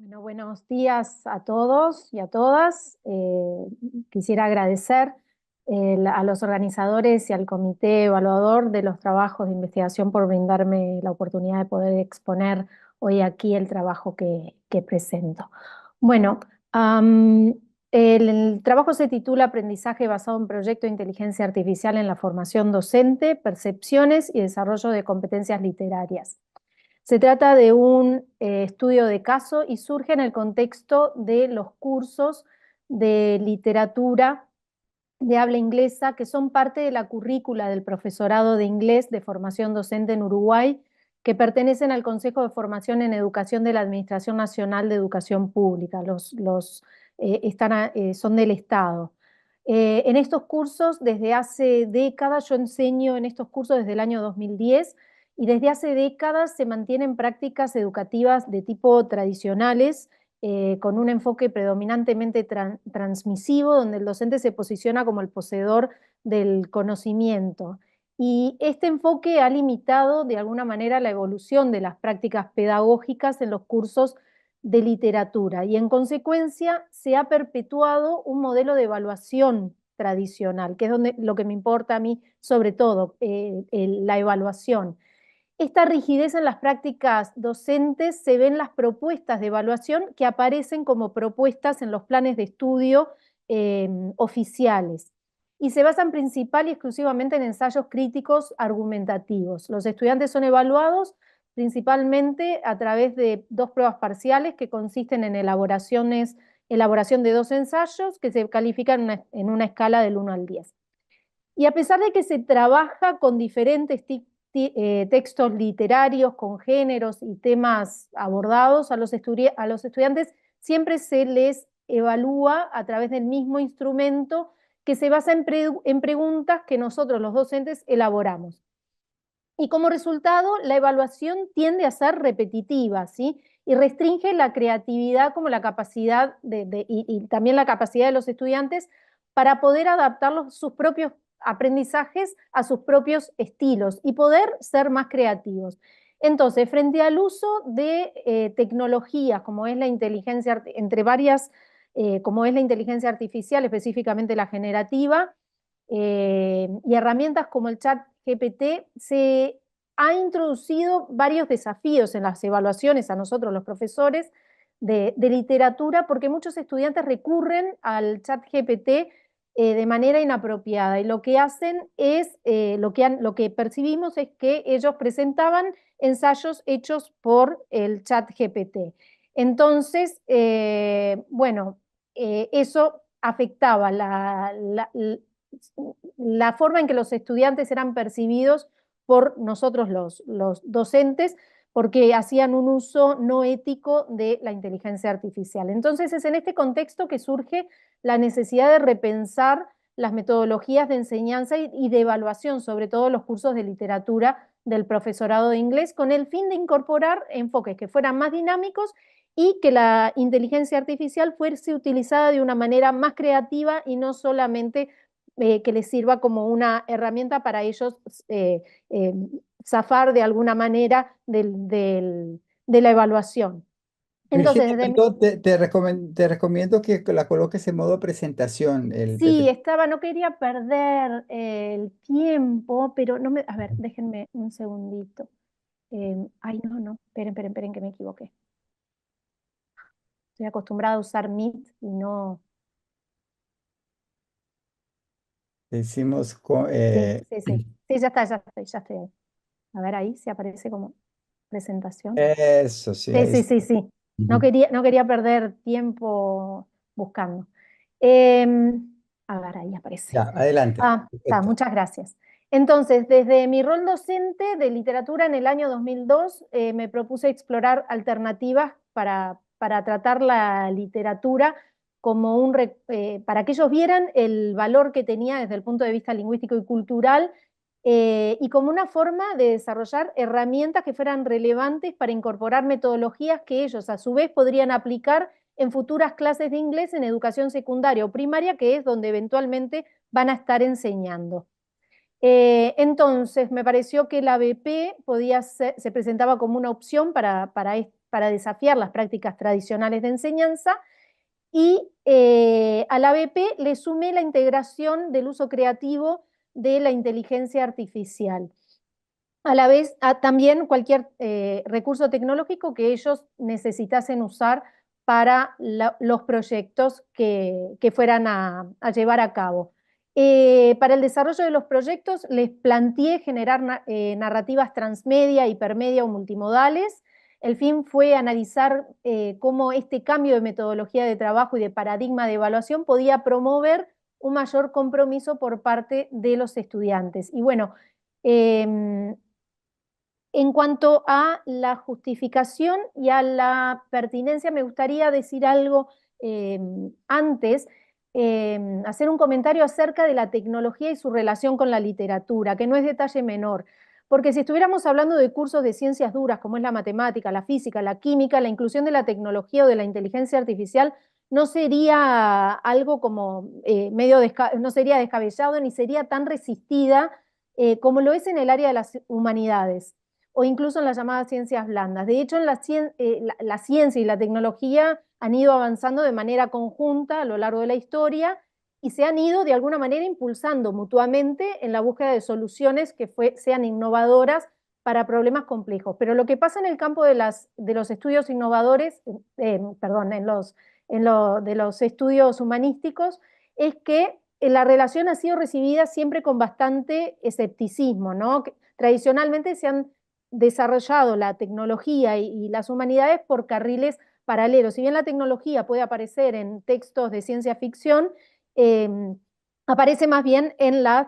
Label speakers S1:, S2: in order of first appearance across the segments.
S1: Bueno, buenos días a todos y a todas. Quisiera agradecer a los organizadores y al comité evaluador de los trabajos de investigación por brindarme la oportunidad de poder exponer hoy aquí el trabajo que presento. Bueno, el trabajo se titula Aprendizaje basado en proyecto de inteligencia artificial en la formación docente, percepciones y desarrollo de competencias literarias. Se trata de un estudio de caso y surge en el contexto de los cursos de literatura de habla inglesa que son parte de la currícula del profesorado de inglés de formación docente en Uruguay, que pertenecen al Consejo de Formación en Educación de la Administración Nacional de Educación Pública. Son del Estado. En estos cursos, desde hace décadas, yo enseño en estos cursos desde el año 2010, y desde hace décadas se mantienen prácticas educativas de tipo tradicionales, con un enfoque predominantemente transmisivo, donde el docente se posiciona como el poseedor del conocimiento. Y este enfoque ha limitado de alguna manera la evolución de las prácticas pedagógicas en los cursos de literatura, y en consecuencia se ha perpetuado un modelo de evaluación tradicional, que es lo que me importa a mí sobre todo, la evaluación. Esta rigidez en las prácticas docentes se ve en las propuestas de evaluación que aparecen como propuestas en los planes de estudio oficiales, y se basan principal y exclusivamente en ensayos críticos argumentativos. Los estudiantes son evaluados principalmente a través de dos pruebas parciales que consisten en elaboración de dos ensayos que se califican en una escala del 1 al 10. Y a pesar de que se trabaja con diferentes textos literarios, con géneros y temas abordados, a los estudiantes siempre se les evalúa a través del mismo instrumento que se basa en preguntas que nosotros los docentes elaboramos. Y como resultado, la evaluación tiende a ser repetitiva, ¿sí? Y restringe la creatividad como la capacidad y también la capacidad de los estudiantes para poder adaptar sus propios aprendizajes a sus propios estilos y poder ser más creativos. Entonces, frente al uso de tecnologías como es la inteligencia, como es la inteligencia artificial, específicamente la generativa, y herramientas como el chat GPT, se ha introducido varios desafíos en las evaluaciones a nosotros los profesores de literatura, porque muchos estudiantes recurren al chat GPT de manera inapropiada, y lo que hacen es, lo que percibimos es que ellos presentaban ensayos hechos por el chat GPT. Entonces, bueno, eso afectaba la forma en que los estudiantes eran percibidos por nosotros los docentes, porque hacían un uso no ético de la inteligencia artificial. Entonces es en este contexto que surge la necesidad de repensar las metodologías de enseñanza y de evaluación, sobre todo los cursos de literatura del profesorado de inglés, con el fin de incorporar enfoques que fueran más dinámicos y que la inteligencia artificial fuese utilizada de una manera más creativa y no solamente que les sirva como una herramienta para ellos eh, eh, zafar de alguna manera de la evaluación. Entonces,
S2: Virginia, perdón, te recomiendo que la coloques en modo presentación.
S1: sí, no quería perder el tiempo, pero no me, a ver, déjenme un segundito. Ay, no, esperen que me equivoqué. Estoy acostumbrada a usar Meet y no.
S2: Decimos,
S1: Sí, ya estoy ahí. A ver, ahí se aparece como presentación.
S2: eso, sí, ahí está.
S1: Sí.
S2: Ujú.
S1: No quería perder tiempo buscando. Eh, a ver, ahí aparece.
S2: Ya, adelante. Perfecto.
S1: Muchas gracias. Entonces, desde mi rol docente de literatura en el año 2002, me propuse explorar alternativas para tratar la literatura como para que ellos vieran el valor que tenía desde el punto de vista lingüístico y cultural, y como una forma de desarrollar herramientas que fueran relevantes para incorporar metodologías que ellos a su vez podrían aplicar en futuras clases de inglés en educación secundaria o primaria, que es donde eventualmente van a estar enseñando. Entonces, me pareció que la BP se presentaba como una opción para para desafiar las prácticas tradicionales de enseñanza, y a la BP le sumé la integración del uso creativo de la inteligencia artificial. A la vez, también cualquier recurso tecnológico que ellos necesitasen usar para los proyectos que fueran a llevar a cabo. Para el desarrollo de los proyectos les planteé generar narrativas transmedia, hipermedia o multimodales. El fin fue analizar cómo este cambio de metodología de trabajo y de paradigma de evaluación podía promover un mayor compromiso por parte de los estudiantes. Y bueno, en cuanto a la justificación y a la pertinencia, me gustaría decir algo antes, hacer un comentario acerca de la tecnología y su relación con la literatura, que no es detalle menor. Porque si estuviéramos hablando de cursos de ciencias duras, como es la matemática, la física, la química, la inclusión de la tecnología o de la inteligencia artificial no sería algo como no sería descabellado ni sería tan resistida como lo es en el área de las humanidades o incluso en las llamadas ciencias blandas. De hecho, en la ciencia y la tecnología han ido avanzando de manera conjunta a lo largo de la historia y se han ido de alguna manera impulsando mutuamente en la búsqueda de soluciones que sean innovadoras para problemas complejos. Pero lo que pasa en el campo de los estudios innovadores, perdón, de los estudios humanísticos, es que la relación ha sido recibida siempre con bastante escepticismo, ¿no? Tradicionalmente se han desarrollado la tecnología y las humanidades por carriles paralelos. Si bien la tecnología puede aparecer en textos de ciencia ficción, eh, aparece más bien en las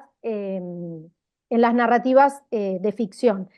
S1: narrativas de ficción.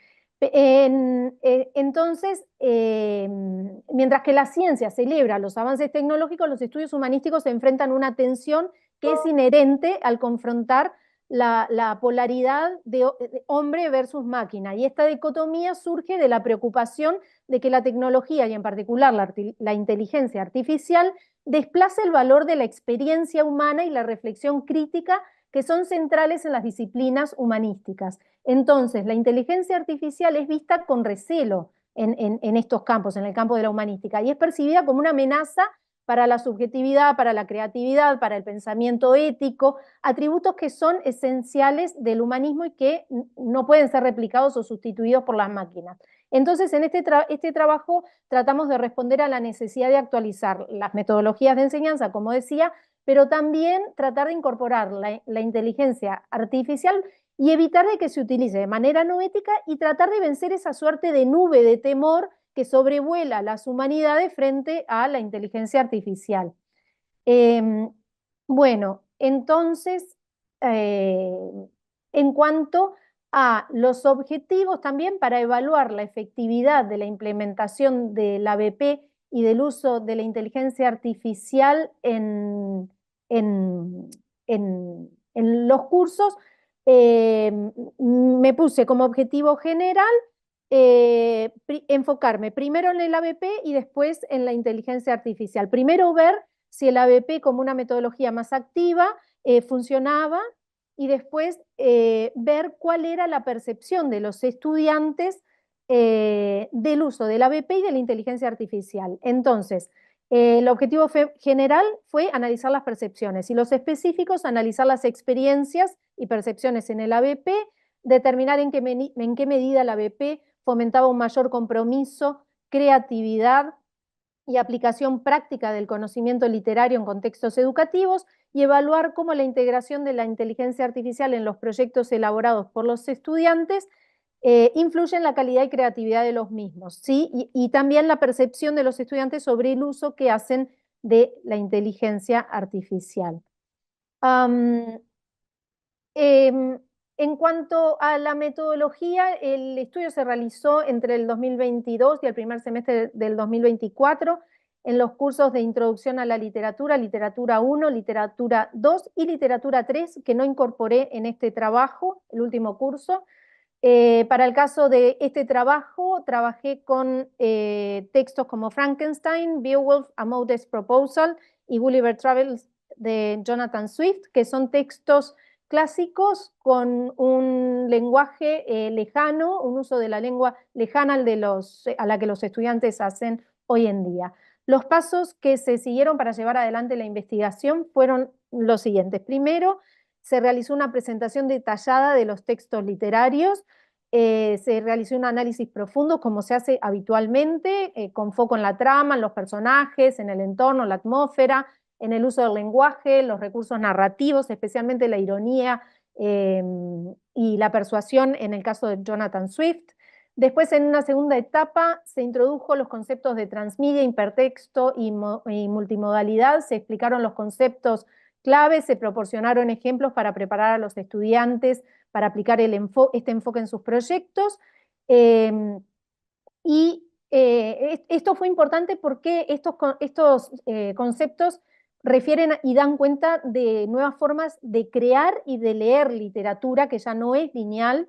S1: Entonces, mientras que la ciencia celebra los avances tecnológicos, los estudios humanísticos se enfrentan a una tensión que es inherente al confrontar la polaridad de hombre versus máquina. Y esta dicotomía surge de la preocupación de que la tecnología y en particular la inteligencia artificial desplace el valor de la experiencia humana y la reflexión crítica que son centrales en las disciplinas humanísticas. Entonces, la inteligencia artificial es vista con recelo en estos campos, en el campo de la humanística, y es percibida como una amenaza para la subjetividad, para la creatividad, para el pensamiento ético, atributos que son esenciales del humanismo y que no pueden ser replicados o sustituidos por las máquinas. Entonces, en este trabajo tratamos de responder a la necesidad de actualizar las metodologías de enseñanza, como decía, pero también tratar de incorporar la inteligencia artificial y evitar de que se utilice de manera no ética y tratar de vencer esa suerte de nube de temor que sobrevuela las humanidades frente a la inteligencia artificial. Bueno, entonces, en cuanto a los objetivos también para evaluar la efectividad de la implementación del ABP y del uso de la inteligencia artificial en, en los cursos, me puse como objetivo general enfocarme primero en el ABP y después en la inteligencia artificial. Primero ver si el ABP como una metodología más activa funcionaba y después ver cuál era la percepción de los estudiantes del uso del ABP y de la inteligencia artificial. Entonces, el objetivo general fue analizar las percepciones y los específicos analizar las experiencias y percepciones en el ABP, determinar en qué medida el ABP fomentaba un mayor compromiso, creatividad y aplicación práctica del conocimiento literario en contextos educativos y evaluar cómo la integración de la inteligencia artificial en los proyectos elaborados por los estudiantes influye en la calidad y creatividad de los mismos, ¿sí? Y también la percepción de los estudiantes sobre el uso que hacen de la inteligencia artificial. En cuanto a la metodología, el estudio se realizó entre el 2022 y el primer semestre del 2024 en los cursos de Introducción a la Literatura, Literatura 1, Literatura 2 y Literatura 3, que no incorporé en este trabajo, el último curso. Para el caso de este trabajo, trabajé con textos como Frankenstein, Beowulf, A Modest Proposal y Gulliver Travels de Jonathan Swift, que son textos clásicos con un lenguaje lejano, un uso de la lengua lejana a la que los estudiantes hacen hoy en día. Los pasos que se siguieron para llevar adelante la investigación fueron los siguientes. Primero, se realizó una presentación detallada de los textos literarios, se realizó un análisis profundo, como se hace habitualmente, con foco en la trama, en los personajes, en el entorno, en la atmósfera, en el uso del lenguaje, los recursos narrativos, especialmente la ironía y la persuasión en el caso de Jonathan Swift. Después, en una segunda etapa, se introdujo los conceptos de transmedia, hipertexto y multimodalidad, se explicaron los conceptos claves, se proporcionaron ejemplos para preparar a los estudiantes para aplicar este enfoque en sus proyectos. Esto fue importante porque estos conceptos refieren y dan cuenta de nuevas formas de crear y de leer literatura que ya no es lineal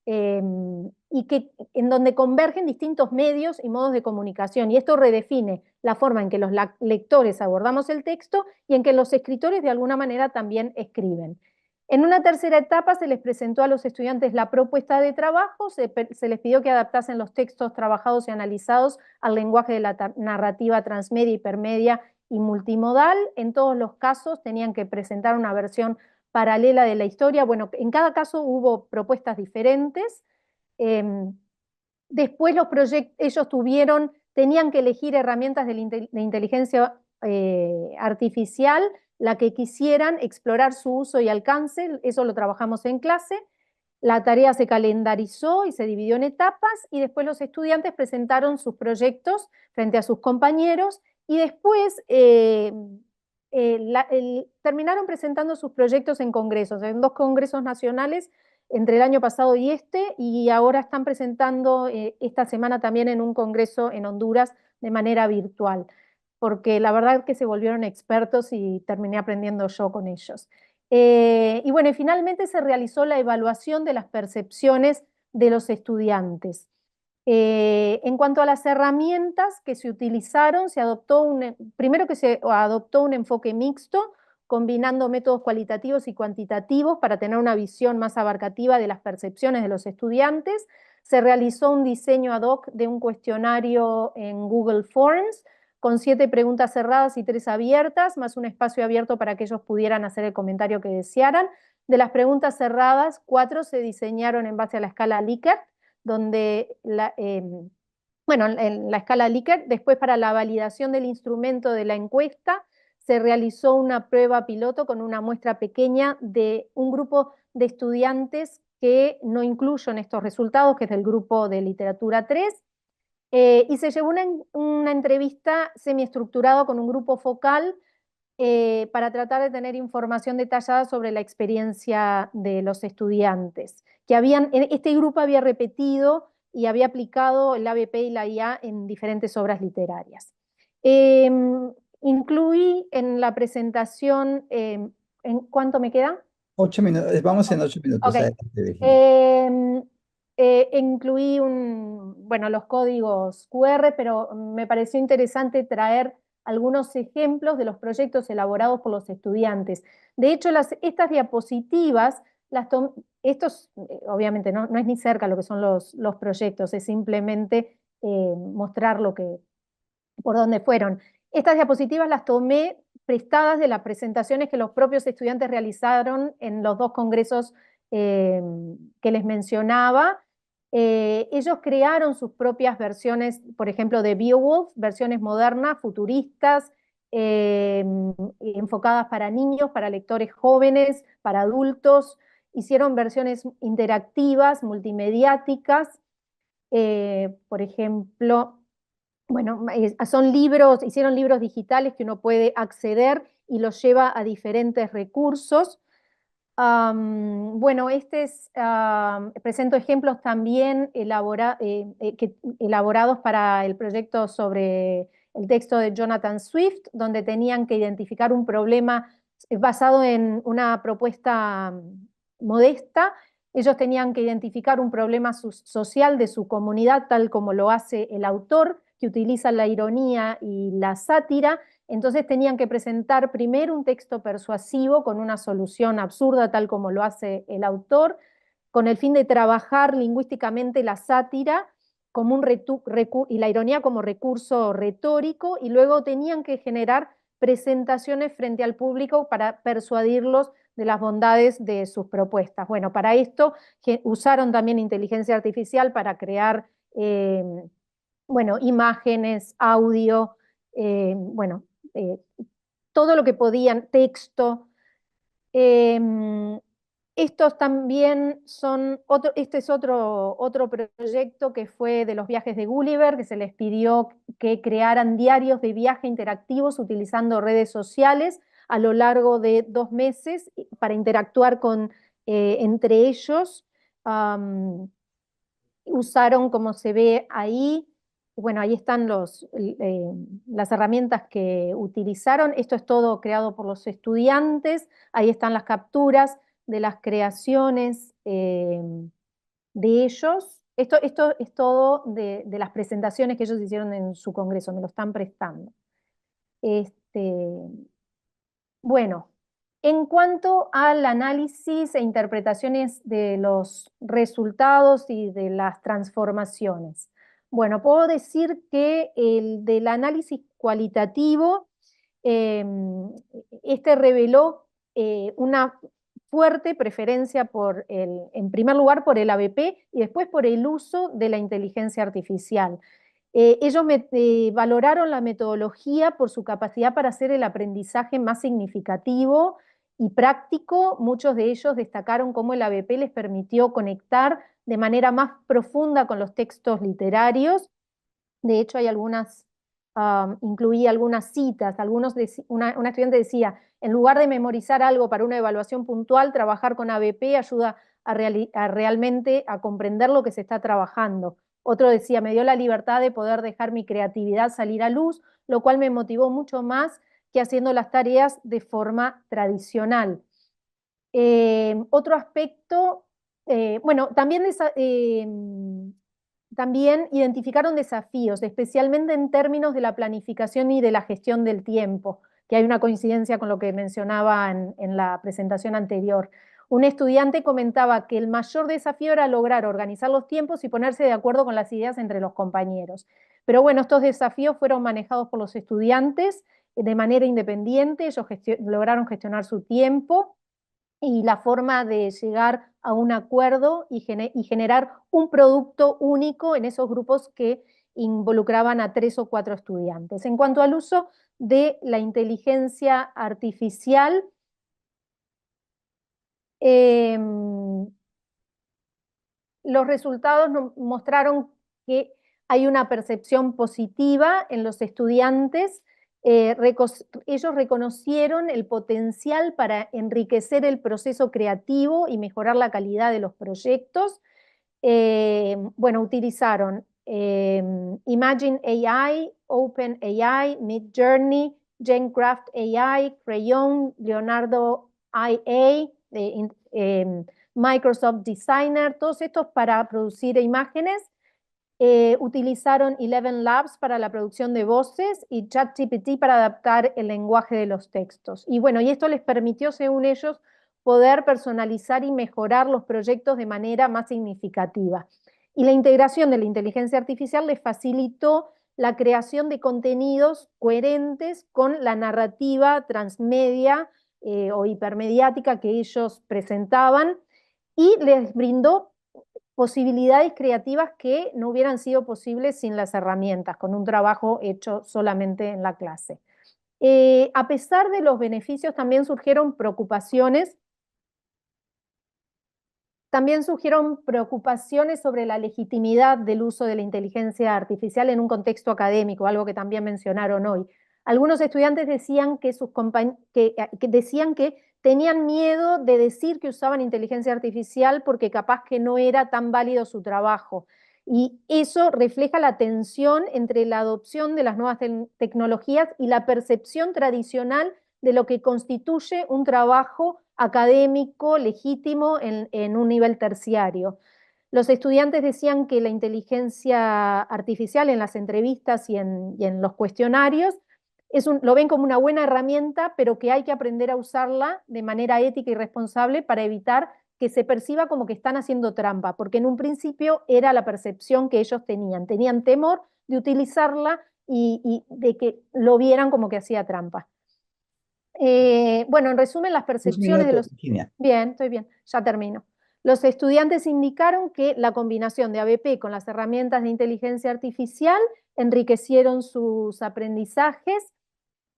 S1: y en donde convergen distintos medios y modos de comunicación. Y esto redefine la forma en que los lectores abordamos el texto y en que los escritores de alguna manera también escriben. En una tercera etapa se les presentó a los estudiantes la propuesta de trabajo, se les pidió que adaptasen los textos trabajados y analizados al lenguaje de la narrativa transmedia, hipermedia y multimodal. En todos los casos tenían que presentar una versión paralela de la historia. Bueno, en cada caso hubo propuestas diferentes. Después ellos tenían que elegir herramientas de inteligencia artificial, la que quisieran, explorar su uso y alcance, eso lo trabajamos en clase. La tarea se calendarizó y se dividió en etapas y después los estudiantes presentaron sus proyectos frente a sus compañeros y después terminaron presentando sus proyectos en congresos, en 2 congresos nacionales entre el año pasado y ahora están presentando esta semana también en un congreso en Honduras de manera virtual, porque la verdad es que se volvieron expertos y terminé aprendiendo yo con ellos. Y bueno, finalmente se realizó la evaluación de las percepciones de los estudiantes. En cuanto a las herramientas que se utilizaron, primero que se adoptó un enfoque mixto, combinando métodos cualitativos y cuantitativos para tener una visión más abarcativa de las percepciones de los estudiantes. Se realizó un diseño ad hoc de un cuestionario en Google Forms, con 7 preguntas cerradas y 3 abiertas, más un espacio abierto para que ellos pudieran hacer el comentario que desearan. De las preguntas cerradas, 4 se diseñaron en base a la escala Likert, donde en la escala Likert, después para la validación del instrumento de la encuesta, se realizó una prueba piloto con una muestra pequeña de un grupo de estudiantes que no incluyo en estos resultados, que es del grupo de literatura 3, y se llevó una entrevista semiestructurada con un grupo focal para tratar de tener información detallada sobre la experiencia de los estudiantes, este grupo había repetido y había aplicado el ABP y la IA en diferentes obras literarias. Incluí en la presentación, ¿en cuánto me queda?
S2: 8 minutos, vamos en 8 minutos.
S1: Ok.
S2: Adelante, Virginia.
S1: Incluí los códigos QR, pero me pareció interesante traer algunos ejemplos de los proyectos elaborados por los estudiantes. De hecho, estas diapositivas, obviamente no es ni cerca lo que son los proyectos, es simplemente mostrar por dónde fueron. Estas diapositivas las tomé prestadas de las presentaciones que los propios estudiantes realizaron en los 2 congresos que les mencionaba. Ellos crearon sus propias versiones, por ejemplo, de Beowulf, versiones modernas, futuristas, enfocadas para niños, para lectores jóvenes, para adultos. Hicieron versiones interactivas, multimediáticas. Por ejemplo, hicieron libros digitales que uno puede acceder y los lleva a diferentes recursos. Presento ejemplos también elaborados para el proyecto sobre el texto de Jonathan Swift, donde tenían que identificar un problema basado en una propuesta modesta. Ellos tenían que identificar un problema social de su comunidad, tal como lo hace el autor, que utiliza la ironía y la sátira, Entonces tenían que presentar primero un texto persuasivo con una solución absurda, tal como lo hace el autor, con el fin de trabajar lingüísticamente la sátira como y la ironía como recurso retórico, y luego tenían que generar presentaciones frente al público para persuadirlos de las bondades de sus propuestas. Bueno, para esto usaron también inteligencia artificial para crear bueno, imágenes, audio, bueno, todo lo que podían, texto. Estos también son, este es otro proyecto que fue de los viajes de Gulliver, que se les pidió que crearan diarios de viaje interactivos utilizando redes sociales a lo largo de 2 meses para interactuar entre ellos. Usaron, como se ve ahí, bueno, ahí están las herramientas que utilizaron. Esto es todo creado por los estudiantes. Ahí están las capturas de las creaciones de ellos. Esto es todo de las presentaciones que ellos hicieron en su congreso, me lo están prestando. Bueno, en cuanto al análisis e interpretaciones de los resultados y de las transformaciones, bueno, puedo decir que el del análisis cualitativo, eh, este reveló una fuerte preferencia en primer lugar por el ABP y después por el uso de la inteligencia artificial. Ellos valoraron la metodología por su capacidad para hacer el aprendizaje más significativo y práctico. Muchos de ellos destacaron cómo el ABP les permitió conectar de manera más profunda con los textos literarios. De hecho, hay incluía algunas citas. Una estudiante decía, en lugar de memorizar algo para una evaluación puntual, trabajar con ABP ayuda realmente a comprender lo que se está trabajando. Otro decía, me dio la libertad de poder dejar mi creatividad salir a luz, lo cual me motivó mucho más que haciendo las tareas de forma tradicional. Otro aspecto, bueno, también identificaron desafíos, especialmente en términos de la planificación y de la gestión del tiempo, que hay una coincidencia con lo que mencionaba en la presentación anterior. Un estudiante comentaba que el mayor desafío era lograr organizar los tiempos y ponerse de acuerdo con las ideas entre los compañeros. Pero bueno, estos desafíos fueron manejados por los estudiantes de manera independiente, ellos lograron gestionar su tiempo y la forma de llegar a un acuerdo y generar un producto único en esos grupos que involucraban a 3 o 4 estudiantes. En cuanto al uso de la inteligencia artificial, los resultados mostraron que hay una percepción positiva en los estudiantes. Ellos reconocieron el potencial para enriquecer el proceso creativo y mejorar la calidad de los proyectos. Bueno, utilizaron Imagine AI, Open AI, Midjourney, GenCraft AI, Crayon, Leonardo IA, Microsoft Designer, todos estos para producir imágenes. Utilizaron Eleven Labs para la producción de voces y ChatGPT para adaptar el lenguaje de los textos. Y bueno, y esto les permitió, según ellos, poder personalizar y mejorar los proyectos de manera más significativa. Y la integración de la inteligencia artificial les facilitó la creación de contenidos coherentes con la narrativa transmedia o hipermediática que ellos presentaban y les brindó posibilidades creativas que no hubieran sido posibles sin las herramientas, con un trabajo hecho solamente en la clase. A pesar de los beneficios, también surgieron preocupaciones sobre la legitimidad del uso de la inteligencia artificial en un contexto académico, algo que también mencionaron hoy. Algunos estudiantes decían que tenían miedo de decir que usaban inteligencia artificial porque capaz que no era tan válido su trabajo. Y eso refleja la tensión entre la adopción de las nuevas tecnologías y la percepción tradicional de lo que constituye un trabajo académico legítimo en un nivel terciario. Los estudiantes decían que la inteligencia artificial en las entrevistas y en los cuestionarios lo ven como una buena herramienta, pero que hay que aprender a usarla de manera ética y responsable para evitar que se perciba como que están haciendo trampa, porque en un principio era la percepción que ellos tenían temor de utilizarla y de que lo vieran como que hacía trampa. Bueno, en resumen, las
S2: Un
S1: percepciones de
S2: minuto,
S1: los...
S2: Virginia.
S1: Bien, estoy bien, ya termino. Los estudiantes indicaron que la combinación de ABP con las herramientas de inteligencia artificial enriquecieron sus aprendizajes.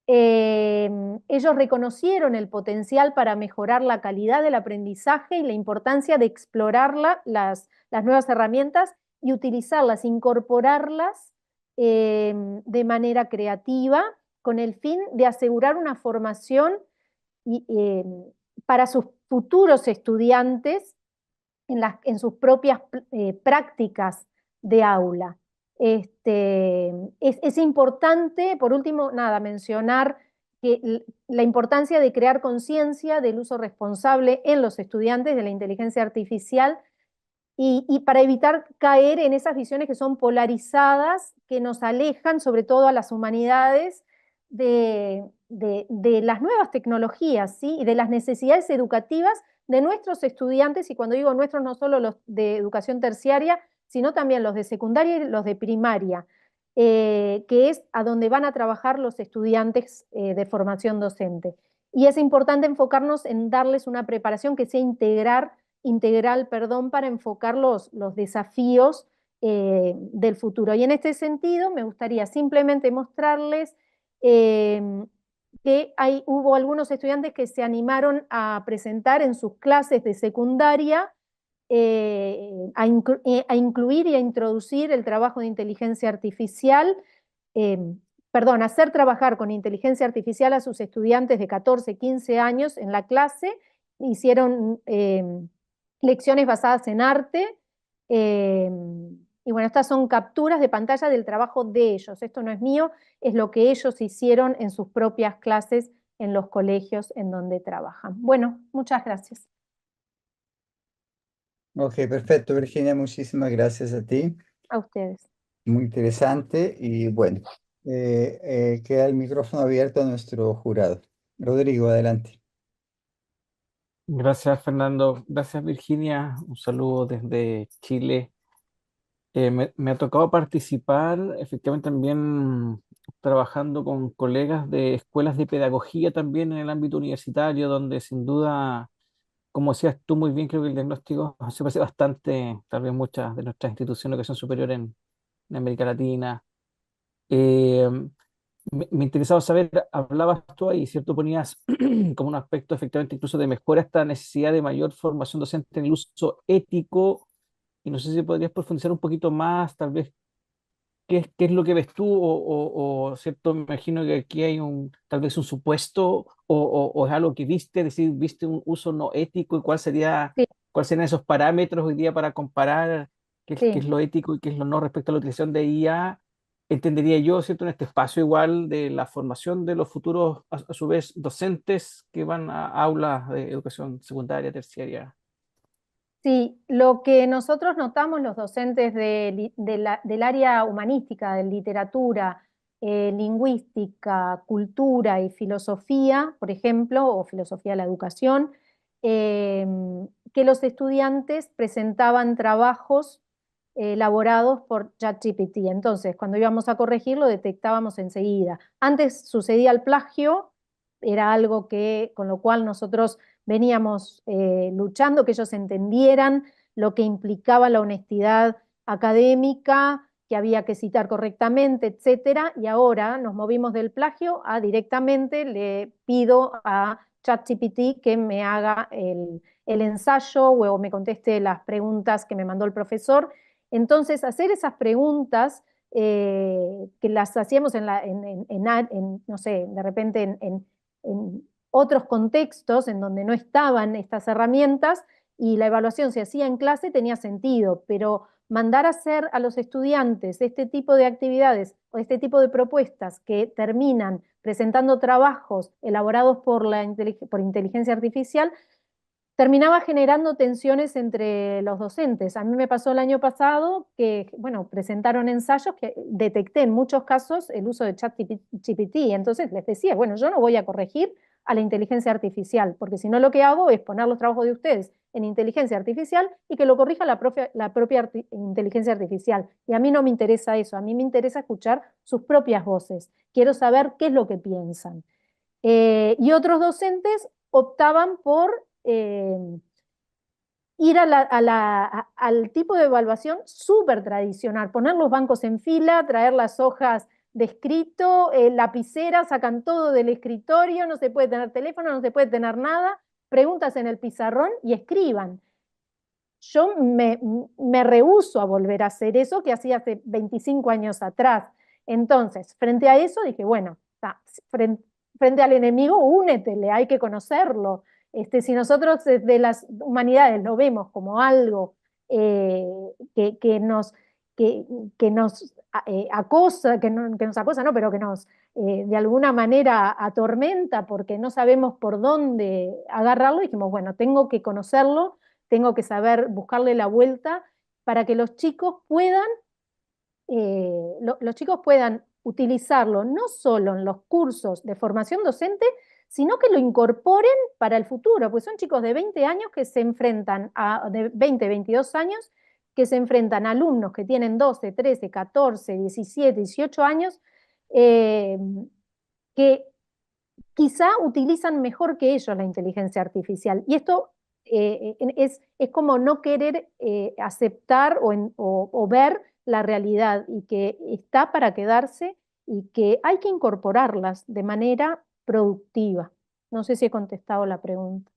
S1: Ellos reconocieron el potencial para mejorar la calidad del aprendizaje y la importancia de explorar las nuevas herramientas y utilizarlas, incorporarlas de manera creativa con el fin de asegurar una formación y, para sus futuros estudiantes en sus propias prácticas de aula. Es importante, por último, nada, mencionar que la importancia de crear conciencia del uso responsable en los estudiantes de la inteligencia artificial y para evitar caer en esas visiones que son polarizadas, que nos alejan sobre todo a las humanidades de las nuevas tecnologías, ¿sí? Y de las necesidades educativas de nuestros estudiantes, y cuando digo nuestros no solo los de educación terciaria, sino también los de secundaria y los de primaria, que es a donde van a trabajar los estudiantes de formación docente. Y es importante enfocarnos en darles una preparación que sea integral, para enfocar los desafíos del futuro. Y en este sentido me gustaría simplemente mostrarles eh, que hubo algunos estudiantes que se animaron a presentar en sus clases de secundaria a incluir y a introducir el trabajo de inteligencia artificial, eh, perdón, hacer trabajar con inteligencia artificial a sus estudiantes de 14, 15 años en la clase. Hicieron lecciones basadas en arte. eh, y bueno, estas son capturas de pantalla del trabajo de ellos. Esto no es mío, es lo que ellos hicieron en sus propias clases en los colegios en donde trabajan. Bueno, muchas gracias.
S2: Ok, perfecto, Virginia, muchísimas gracias a ti.
S1: A ustedes.
S2: Muy interesante y bueno, queda el micrófono abierto a nuestro jurado. Rodrigo, adelante.
S3: Gracias, Fernando. Gracias, Virginia. Un saludo desde Chile. Me ha tocado participar, efectivamente, también trabajando con colegas de escuelas de pedagogía también en el ámbito universitario, donde sin duda, como decías tú muy bien, creo que el diagnóstico se parece bastante, tal vez muchas de nuestras instituciones que son superiores en América Latina. Eh, me interesaba saber, hablabas tú ahí, ¿cierto? Ponías como un aspecto efectivamente incluso de mejora esta necesidad de mayor formación docente en el uso ético, y no sé si podrías profundizar un poquito más, tal vez, qué es lo que ves tú, ¿cierto? Me imagino que aquí hay tal vez un supuesto, o es algo que viste, es decir, viste un uso no ético, y
S1: Sí,
S3: cuáles serían esos parámetros hoy día para comparar qué es
S1: sí.
S3: lo ético y qué es lo no respecto a la utilización de IA. Entendería yo, ¿cierto? En este espacio igual de la formación de los futuros, a su vez, docentes que van a aulas de educación secundaria, terciaria.
S1: Sí, lo que nosotros notamos los docentes del área humanística, de literatura, lingüística, cultura y filosofía, por ejemplo, o filosofía de la educación, eh, que los estudiantes presentaban trabajos elaborados por ChatGPT. Entonces, cuando íbamos a corregir, lo detectábamos enseguida. Antes sucedía el plagio, era algo con lo cual nosotros veníamos luchando, que ellos entendieran lo que implicaba la honestidad académica, que había que citar correctamente, etcétera, y ahora nos movimos del plagio a directamente le pido a ChatGPT que me haga el ensayo o me conteste las preguntas que me mandó el profesor. Entonces, hacer esas preguntas que las hacíamos no sé, de repente en otros contextos en donde no estaban estas herramientas y la evaluación se hacía en clase tenía sentido, pero mandar a hacer a los estudiantes este tipo de actividades o este tipo de propuestas que terminan presentando trabajos elaborados por inteligencia artificial terminaba generando tensiones entre los docentes. A mí me pasó el año pasado que, bueno, presentaron ensayos que detecté en muchos casos el uso de ChatGPT, entonces les decía, bueno, yo no voy a corregir a la inteligencia artificial, porque si no lo que hago es poner los trabajos de ustedes en inteligencia artificial y que lo corrija la propia inteligencia artificial. Y a mí no me interesa eso, a mí me interesa escuchar sus propias voces. Quiero saber qué es lo que piensan. Y otros docentes optaban por ir al tipo de evaluación súper tradicional, poner los bancos en fila, traer las hojas de escrito, lapicera, sacan todo del escritorio, no se puede tener teléfono, no se puede tener nada, preguntas en el pizarrón y escriban. Yo me rehúso a volver a hacer eso que hacía hace 25 años atrás. Entonces, frente a eso dije, bueno, frente al enemigo, únetele, hay que conocerlo. Si nosotros desde las humanidades lo vemos como algo eh, que nos, que nos acosa, que nos acosa, no, pero que nos de alguna manera atormenta porque no sabemos por dónde agarrarlo, dijimos, bueno, tengo que conocerlo, tengo que saber buscarle la vuelta para que los chicos puedan los chicos puedan utilizarlo no solo en los cursos de formación docente, sino que lo incorporen para el futuro, pues son chicos de 20 años que se enfrentan de 20, 22 años, que se enfrentan a alumnos que tienen 12, 13, 14, 17, 18 años, eh, que quizá utilizan mejor que ellos la inteligencia artificial. Y esto es como no querer aceptar o ver la realidad y que está para quedarse y que hay que incorporarlas de manera productiva. No sé si he contestado la pregunta.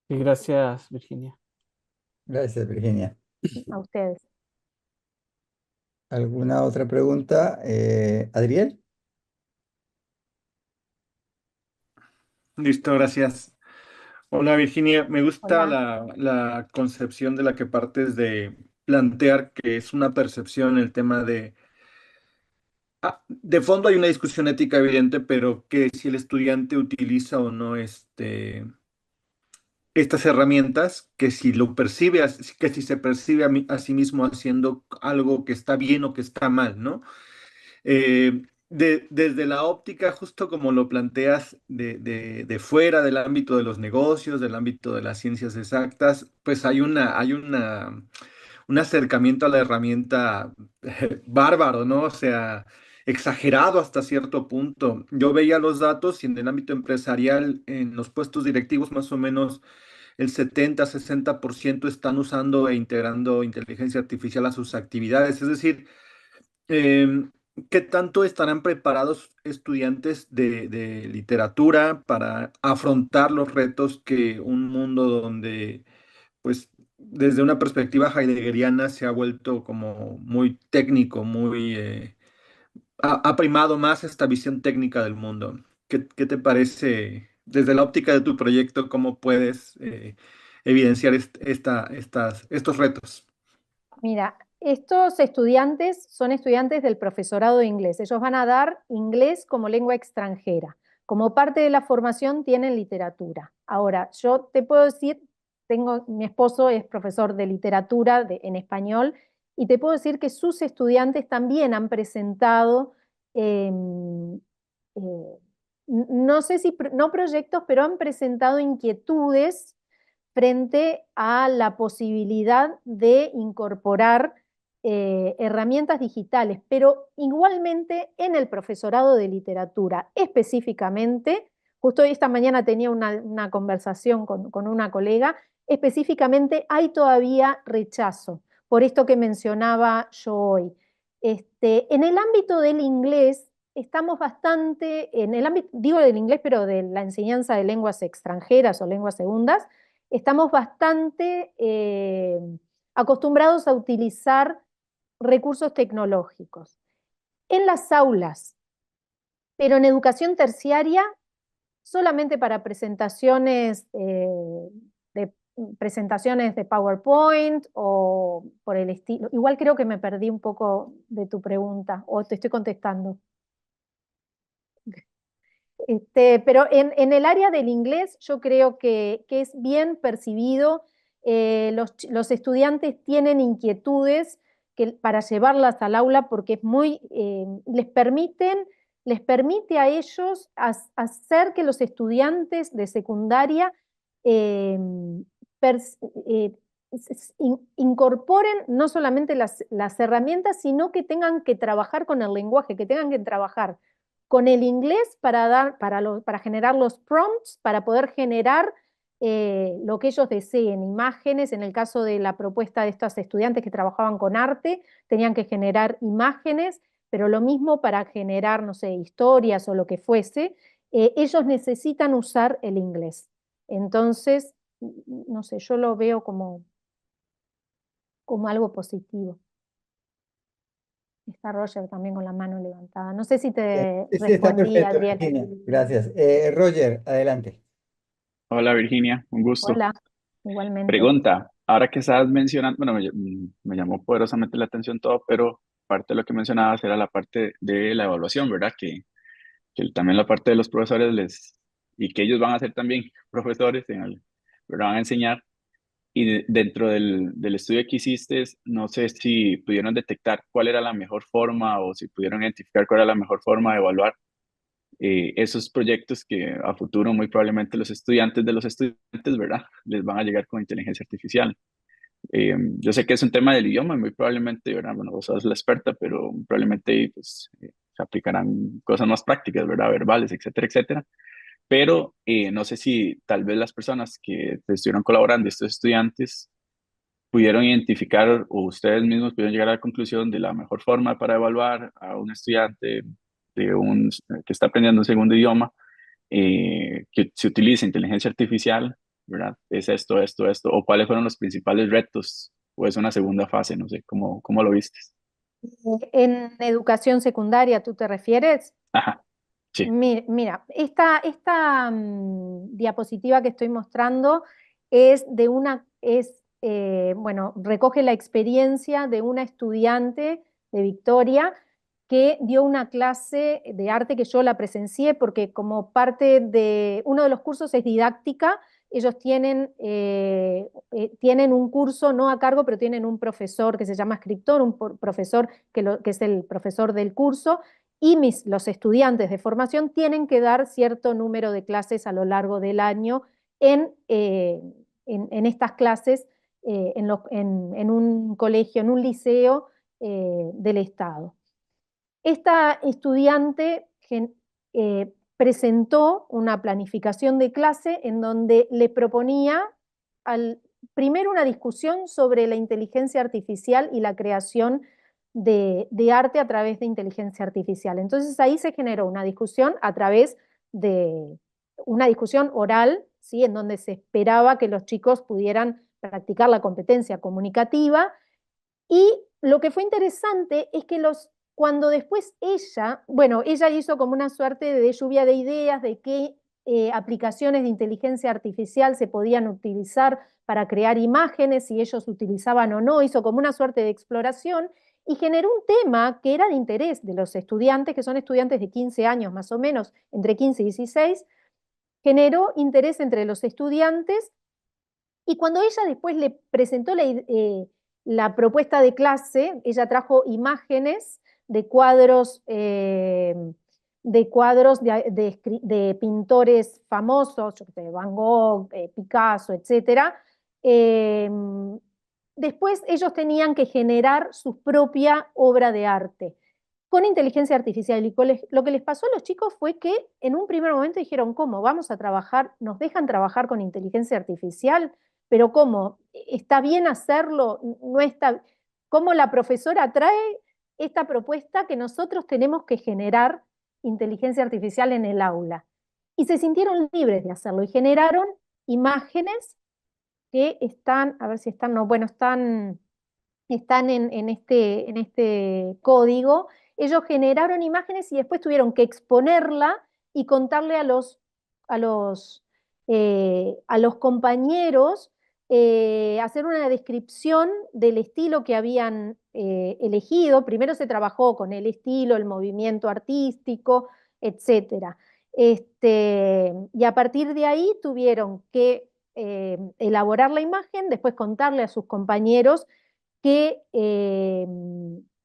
S3: Y gracias, Virginia.
S2: Gracias, Virginia.
S1: A ustedes.
S2: ¿Alguna otra pregunta? Adriel.
S4: Listo, gracias. Hola Virginia, me gusta
S1: Hola.
S4: la concepción de la que partes de plantear que es una percepción el tema de... de fondo hay una discusión ética evidente, pero que si el estudiante utiliza o no estas herramientas, que si lo percibe, que si se percibe a sí mismo haciendo algo que está bien o que está mal, ¿no? Desde la óptica, justo como lo planteas, de fuera del ámbito de los negocios, del ámbito de las ciencias exactas, pues un acercamiento a la herramienta bárbaro, ¿no? O sea, exagerado hasta cierto punto. Yo veía los datos y en el ámbito empresarial, en los puestos directivos, más o menos el 70-60% están usando e integrando inteligencia artificial a sus actividades. Es decir, Em, ¿qué tanto estarán preparados estudiantes de literatura para afrontar los retos que un mundo donde, pues, desde una perspectiva heideggeriana se ha vuelto como muy técnico, ha primado más esta visión técnica del mundo? ¿Qué te parece desde la óptica de tu proyecto, cómo puedes evidenciar estos retos?
S1: Mira, estos estudiantes son estudiantes del profesorado de inglés. Ellos van a dar inglés como lengua extranjera. Como parte de la formación tienen literatura. Ahora, yo te puedo decir, mi esposo es profesor de literatura en español y te puedo decir que sus estudiantes también han presentado, eh, no sé si, no proyectos, pero han presentado inquietudes frente a la posibilidad de incorporar herramientas digitales, pero igualmente en el profesorado de literatura, específicamente, justo esta mañana tenía una conversación con una colega, específicamente hay todavía rechazo, por esto que mencionaba yo hoy. En el ámbito del inglés, estamos bastante, en el ámbito, digo del inglés, pero de la enseñanza de lenguas extranjeras o lenguas segundas, estamos bastante acostumbrados a utilizar recursos tecnológicos. En las aulas, pero en educación terciaria, solamente para presentaciones de PowerPoint o por el estilo. Igual creo que me perdí un poco de tu pregunta o te estoy contestando. Pero en el área del inglés yo creo que es bien percibido. Los estudiantes tienen inquietudes para llevarlas al aula porque es les permite a ellos hacer que los estudiantes de secundaria eh, pers- eh, incorporen no solamente las herramientas, sino que tengan que trabajar con el lenguaje, que tengan que trabajar con el inglés para generar los prompts, para poder generar lo que ellos deseen, imágenes. En el caso de la propuesta de estos estudiantes que trabajaban con arte, tenían que generar imágenes, pero lo mismo para generar, no sé, historias o lo que fuese, ellos necesitan usar el inglés. Entonces, no sé, yo lo veo como algo positivo. Está Roger también con la mano levantada. No sé si te
S2: Sí, está
S1: respondí,
S2: perfecto,
S1: Adriel.
S2: Virginia. Gracias. Roger, adelante.
S5: Hola Virginia, un gusto.
S1: Hola, igualmente.
S5: Pregunta, ahora que estabas mencionando, bueno, me llamó poderosamente la atención todo, pero parte de lo que mencionabas era la parte de la evaluación, ¿verdad? Que también la parte de los profesores y que ellos van a ser también profesores, ¿verdad? Van a enseñar. Y dentro del estudio que hiciste, no sé si pudieron detectar cuál era la mejor forma o si pudieron identificar cuál era la mejor forma de evaluar esos proyectos que a futuro muy probablemente los estudiantes de los estudiantes, ¿verdad? Les van a llegar con inteligencia artificial. Yo sé que es un tema del idioma y muy probablemente, ¿verdad? Bueno, vos sos la experta, pero probablemente ahí, pues, se aplicarán cosas más prácticas, ¿verdad? Verbales, etcétera, etcétera. Pero no sé si tal vez las personas que te estuvieron colaborando, estos estudiantes, pudieron identificar o ustedes mismos pudieron llegar a la conclusión de la mejor forma para evaluar a un estudiante que está aprendiendo un segundo idioma, que se utilice inteligencia artificial, ¿verdad? Es esto, o cuáles fueron los principales retos, o es una segunda fase, no sé, ¿cómo lo viste?
S1: ¿En educación secundaria tú te refieres?
S5: Ajá, sí.
S1: Mira, esta diapositiva que estoy mostrando bueno, recoge la experiencia de una estudiante de Victoria que dio una clase de arte que yo la presencié porque como parte de uno de los cursos es didáctica. Ellos tienen un curso no a cargo, pero tienen un profesor que se llama escritor, profesor que es el profesor del curso, y los estudiantes de formación tienen que dar cierto número de clases a lo largo del año en estas clases en un colegio, en un liceo del Estado. Esta estudiante presentó una planificación de clase en donde le proponía primero una discusión sobre la inteligencia artificial y la creación de arte a través de inteligencia artificial. Entonces ahí se generó una discusión a través de una discusión oral, ¿sí? En donde se esperaba que los chicos pudieran practicar la competencia comunicativa. Y lo que fue interesante es que cuando después ella hizo como una suerte de lluvia de ideas de qué aplicaciones de inteligencia artificial se podían utilizar para crear imágenes, si ellos utilizaban o no, hizo como una suerte de exploración y generó un tema que era de interés de los estudiantes, que son estudiantes de 15 años más o menos, entre 15 y 16, generó interés entre los estudiantes. Y cuando ella después le presentó la propuesta de clase, ella trajo imágenes de cuadros, de pintores famosos, Van Gogh, Picasso, etc. Después ellos tenían que generar su propia obra de arte con inteligencia artificial. Y lo que les pasó a los chicos fue que en un primer momento dijeron, ¿cómo? ¿Vamos a trabajar? ¿Nos dejan trabajar con inteligencia artificial? ¿Pero cómo? ¿Está bien hacerlo? ¿No está? ¿Cómo la profesora trae esta propuesta que nosotros tenemos que generar inteligencia artificial en el aula? Y se sintieron libres de hacerlo y generaron imágenes que están, a ver si están, no, bueno, están en este código. Ellos generaron imágenes y después tuvieron que exponerla y contarle a los compañeros, hacer una descripción del estilo que habían elegido. Primero se trabajó con el estilo, el movimiento artístico, etc. Y a partir de ahí tuvieron que elaborar la imagen, después contarle a sus compañeros qué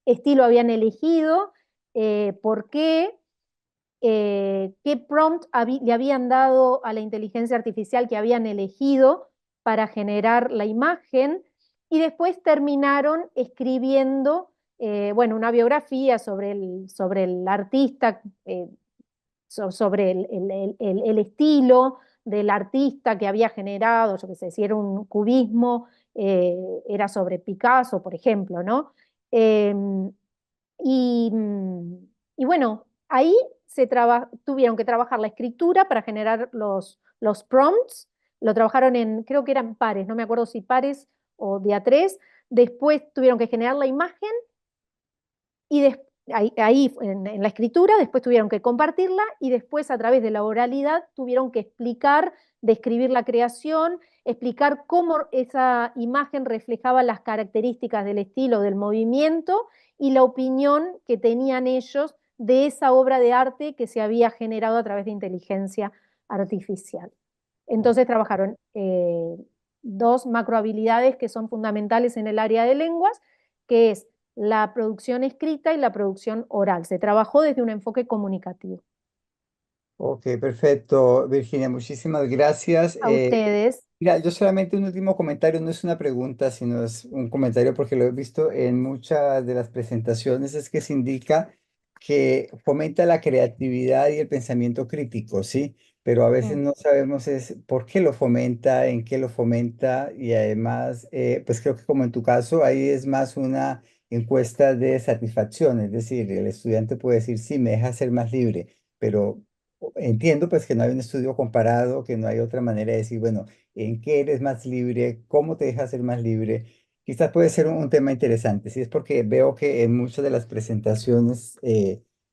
S1: estilo habían elegido, por qué prompt le habían dado a la inteligencia artificial que habían elegido para generar la imagen, y después terminaron escribiendo, bueno, una biografía sobre el artista, sobre el estilo del artista que había generado, yo qué sé, si era un cubismo, era sobre Picasso, por ejemplo, ¿no? Eh, y, y bueno, ahí tuvieron que trabajar la escritura para generar los prompts, lo trabajaron creo que eran pares, no me acuerdo si pares o de a tres, después tuvieron que generar la imagen y ahí en la escritura, después tuvieron que compartirla y después a través de la oralidad tuvieron que explicar, describir la creación, explicar cómo esa imagen reflejaba las características del estilo, del movimiento y la opinión que tenían ellos de esa obra de arte que se había generado a través de inteligencia artificial. Entonces trabajaron dos macrohabilidades que son fundamentales en el área de lenguas, que es la producción escrita y la producción oral. Se trabajó desde un enfoque comunicativo.
S2: Ok, perfecto, Virginia, muchísimas gracias.
S1: A ustedes.
S2: Mira, yo solamente un último comentario, no es una pregunta, sino es un comentario porque lo he visto en muchas de las presentaciones, es que se indica que fomenta la creatividad y el pensamiento crítico, ¿sí? Pero a veces
S1: Mm.
S2: no sabemos es por qué lo fomenta, en qué lo fomenta y además, pues creo que como en tu caso, ahí es más una encuesta de satisfacción, es decir, el estudiante puede decir, sí, me deja ser más libre, pero entiendo pues que no hay un estudio comparado, que no hay otra manera de decir, bueno, en qué eres más libre, cómo te dejas ser más libre. Quizás puede ser un tema interesante, si es porque veo que en muchas de las presentaciones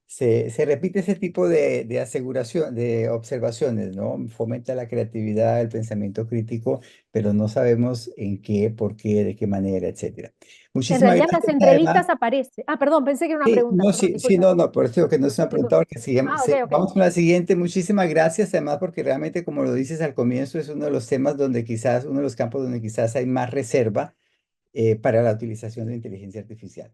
S2: se repite ese tipo de aseguración, de observaciones, ¿no? Fomenta la creatividad, el pensamiento crítico, pero no sabemos en qué, por qué, de qué manera, etcétera.
S1: En
S2: Muchísimas
S1: realidad en las
S2: gracias, además.
S1: entrevistas aparece. Ah, perdón, pensé que era una
S2: Sí,
S1: pregunta,
S2: no,
S1: perdón,
S2: sí, sí,
S1: disculpa.
S2: no, no, por eso digo que no es una pregunta,
S1: Disculpa.
S2: porque
S1: Ah, ok, ok.
S2: vamos con la siguiente. Muchísimas gracias, además, porque realmente, como lo dices al comienzo, es uno de los temas donde quizás, uno de los campos donde quizás hay más reserva para la utilización de inteligencia artificial.